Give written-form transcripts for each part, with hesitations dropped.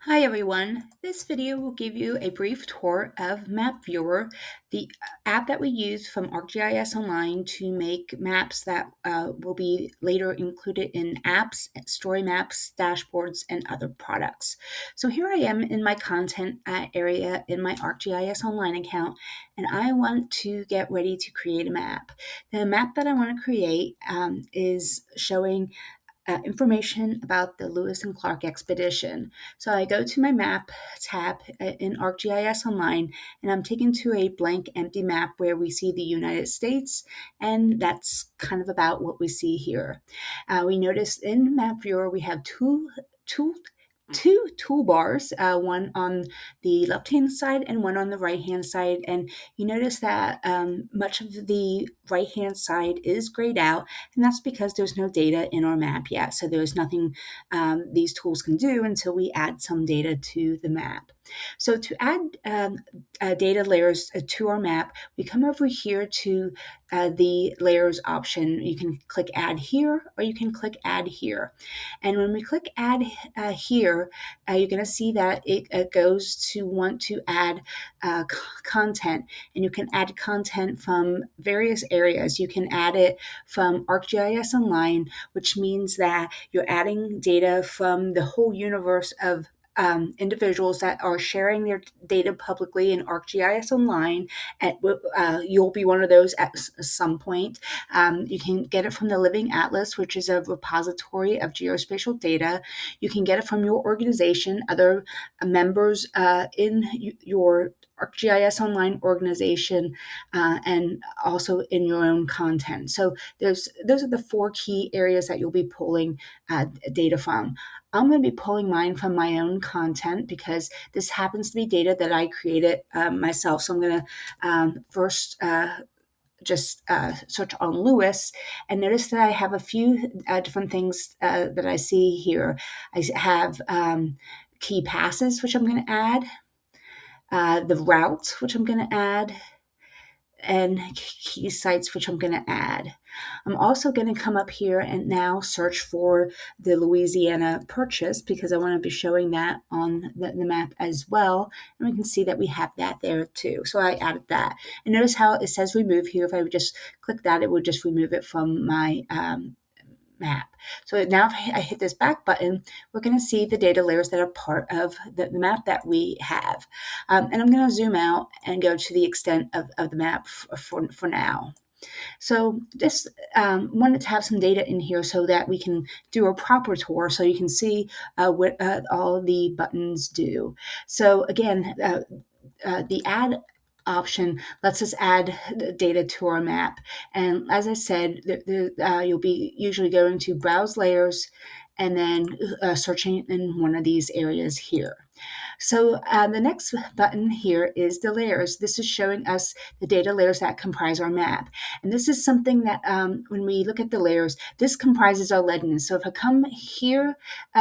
Hi everyone, this video will give you a brief tour of Map Viewer, the app that we use from ArcGIS Online to make maps that will be later included in apps, story maps, dashboards, and other products. So here I am in my content area in my ArcGIS Online account, and I want to get ready to create a map. The map that I want to create is showing information about the Lewis and Clark expedition. So I go to my map tab in ArcGIS Online, and I'm taken to a blank empty map where we see the United States, and that's kind of about what we see here. We notice in Map Viewer we have two two toolbars, one on the left hand side and one on the right hand side, and you notice that much of the right hand side is grayed out, and that's because there's no data in our map yet. So there's nothing these tools can do until we add some data to the map. So to add data layers to our map, we come over here to the layers option. You can click add here, or you can click add here. And when we click add here, you're going to see that it goes to want to add content, and you can add content from various areas. You can add it from ArcGIS Online, which means that you're adding data from the whole universe of individuals that are sharing their data publicly in ArcGIS Online. And you'll be one of those at some point. You can get it from the Living Atlas, which is a repository of geospatial data. You can get it from your organization, other members in your ArcGIS Online organization, and also in your own content. So those are the four key areas that you'll be pulling data from. I'm going to be pulling mine from my own content because this happens to be data that I created myself. So I'm going to first just search on Lewis, and notice that I have a few different things that I see here. I have key passes, which I'm going to add, the routes, which I'm going to add, and key sites, which I'm going to add. I'm also going to come up here and now search for the Louisiana Purchase because I want to be showing that on the map as well. And we can see that we have that there too. So I added that. And notice how it says remove here. If I would just click that, it would just remove it from my map. So now if I hit this back button, we're going to see the data layers that are part of the map that we have. And I'm going to zoom out and go to the extent of the map for now. So just wanted to have some data in here so that we can do a proper tour so you can see what all the buttons do. So again, the add option lets us add data to our map. And as I said, you'll be usually going to browse layers and then searching in one of these areas here. So the next button here is the layers. This is showing us the data layers that comprise our map. And this is something that when we look at the layers, this comprises our legend. So if I come here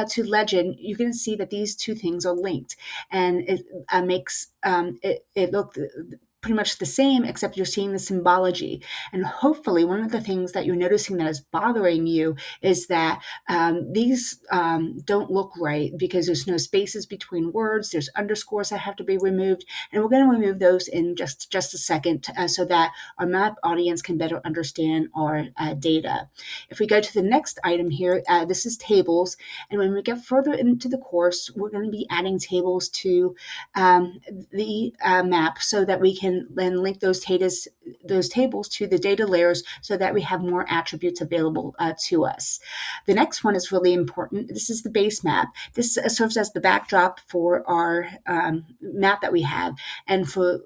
to legend, you can see that these two things are linked, and it makes it look pretty much the same, except you're seeing the symbology. And hopefully one of the things that you're noticing that is bothering you is that these don't look right because there's no spaces between words, there's underscores that have to be removed, and we're going to remove those in just a second so that our map audience can better understand our data. If we go to the next item here, this is tables, and when we get further into the course, we're going to be adding tables to the map so that we can then link those tables to the data layers so that we have more attributes available to us. The next one is really important. This is the base map. This serves as the backdrop for our map that we have. And for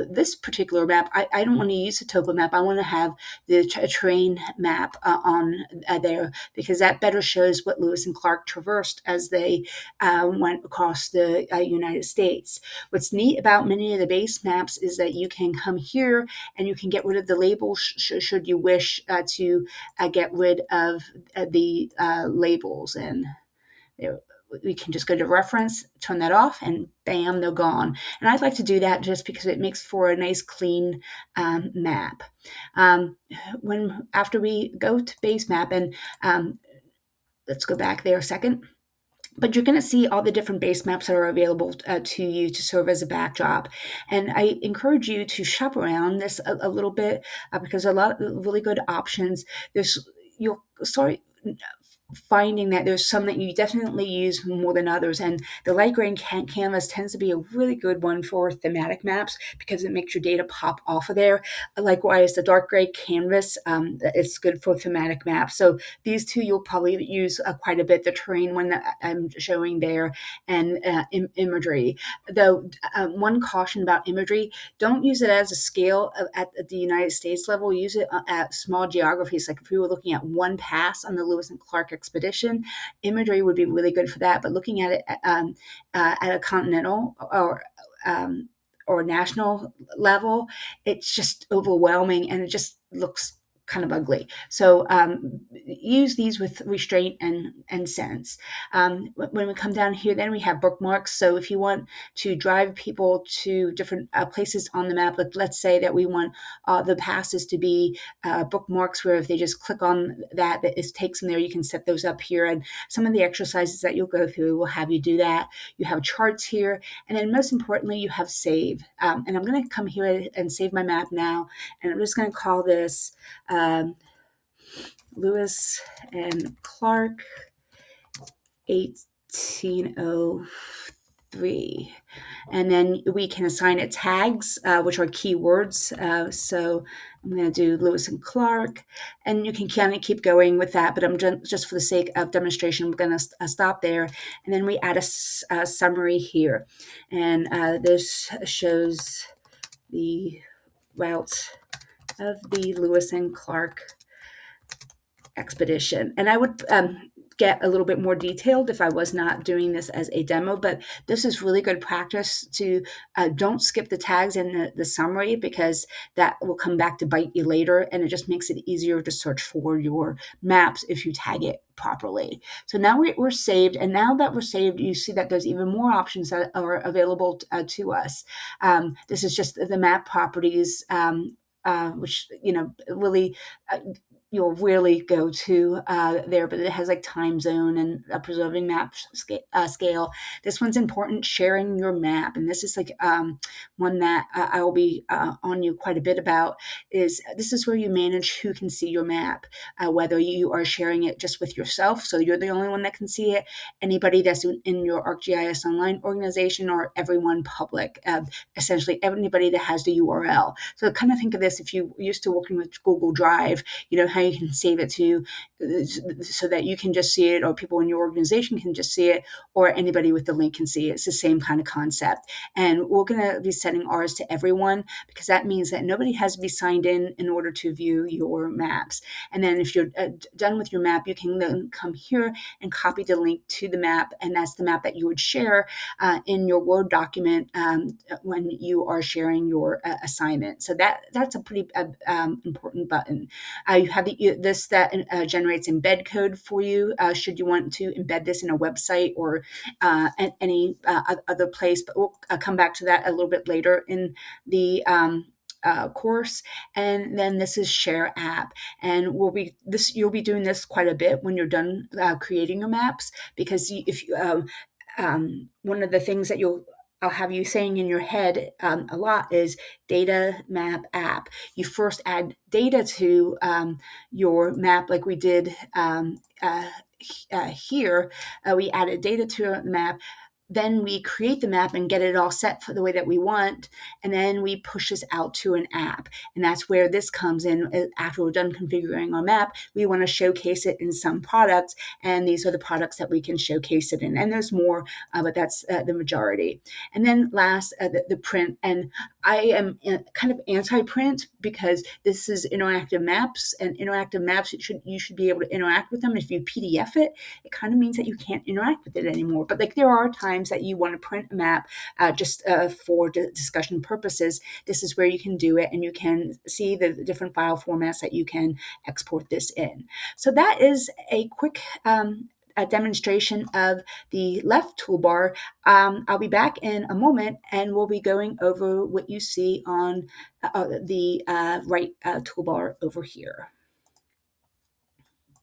this particular map, I don't want to use the topo map. I want to have the terrain map on there because that better shows what Lewis and Clark traversed as they went across the United States. What's neat about many of the base maps is that you can come here and you can get rid of the labels should you wish to get rid of the labels. And we can just go to reference, turn that off, and bam, they're gone. And I'd like to do that just because it makes for a nice clean map. After we go to base map, and let's go back there a second. but you're going to see all the different base maps that are available to you to serve as a backdrop. And I encourage you to shop around this a little bit because a lot of really good options. You'll start finding that there's some that you definitely use more than others. And the light gray canvas tends to be a really good one for thematic maps because it makes your data pop off of there. Likewise, the dark gray canvas, it's good for thematic maps. So these two you'll probably use quite a bit, the terrain one that I'm showing there, and imagery. Though one caution about imagery, don't use it as a scale at the United States level. Use it at small geographies. Like if we were looking at one pass on the Lewis and Clark expedition, imagery would be really good for that. But looking at it at a continental or national level, it's just overwhelming and it just looks kind of ugly. So use these with restraint and sense. When we come down here, then we have bookmarks. So if you want to drive people to different places on the map, let's say that we want the passes to be bookmarks where if they just click on that, it takes them there. You can set those up here. And some of the exercises that you'll go through will have you do that. You have charts here. And then most importantly, you have save. And I'm going to come here and save my map now. And I'm just going to call this Lewis and Clark 1803. And then we can assign it tags, which are keywords. So I'm going to do Lewis and Clark, and you can kind of keep going with that, but I'm just for the sake of demonstration, I'm going to stop there. And then we add a summary here. And this shows the route of the Lewis and Clark expedition. And I would get a little bit more detailed if I was not doing this as a demo, but this is really good practice to don't skip the tags in the summary because that will come back to bite you later, and it just makes it easier to search for your maps if you tag it properly. So now we're saved, and now that we're saved, you see that there's even more options that are available to us. This is just the map properties, which really you'll rarely go to there, but it has like time zone and a preserving map scale. This one's important, sharing your map. And this is like one that I will be on you quite a bit about. This is where you manage who can see your map, whether you are sharing it just with yourself, so you're the only one that can see it, anybody that's in your ArcGIS Online organization, or everyone public, essentially anybody that has the URL. So kind of think of this if you used to working with Google Drive, how you can save it to so that you can just see it, or people in your organization can just see it, or anybody with the link can see it. It's the same kind of concept. And we're going to be setting ours to everyone because that means that nobody has to be signed in order to view your maps. And then if you're done with your map, you can then come here and copy the link to the map, and that's the map that you would share in your Word document when you are sharing your assignment. So that's a pretty important button. You have this that generates embed code for you should you want to embed this in a website or any other place, but we'll come back to that a little bit later in the course. And then this is share app, and you'll be doing this quite a bit when you're done creating your maps, because if you one of the things that I'll have you saying in your head a lot is data map app. You first add data to your map, like we did here. We added data to a map. Then we create the map and get it all set for the way that we want. And then we push this out to an app. And that's where this comes in. After we're done configuring our map, we want to showcase it in some products. And these are the products that we can showcase it in. And there's more, but that's the majority. And then last, the print. And I am kind of anti-print because this is interactive maps, and interactive maps, you should be able to interact with them. If you PDF it, it kind of means that you can't interact with it anymore. But like there are times that you want to print a map just for discussion purposes. This is where you can do it, and you can see the different file formats that you can export this in. So that is a quick a demonstration of the left toolbar. I'll be back in a moment, and we'll be going over what you see on the right toolbar over here.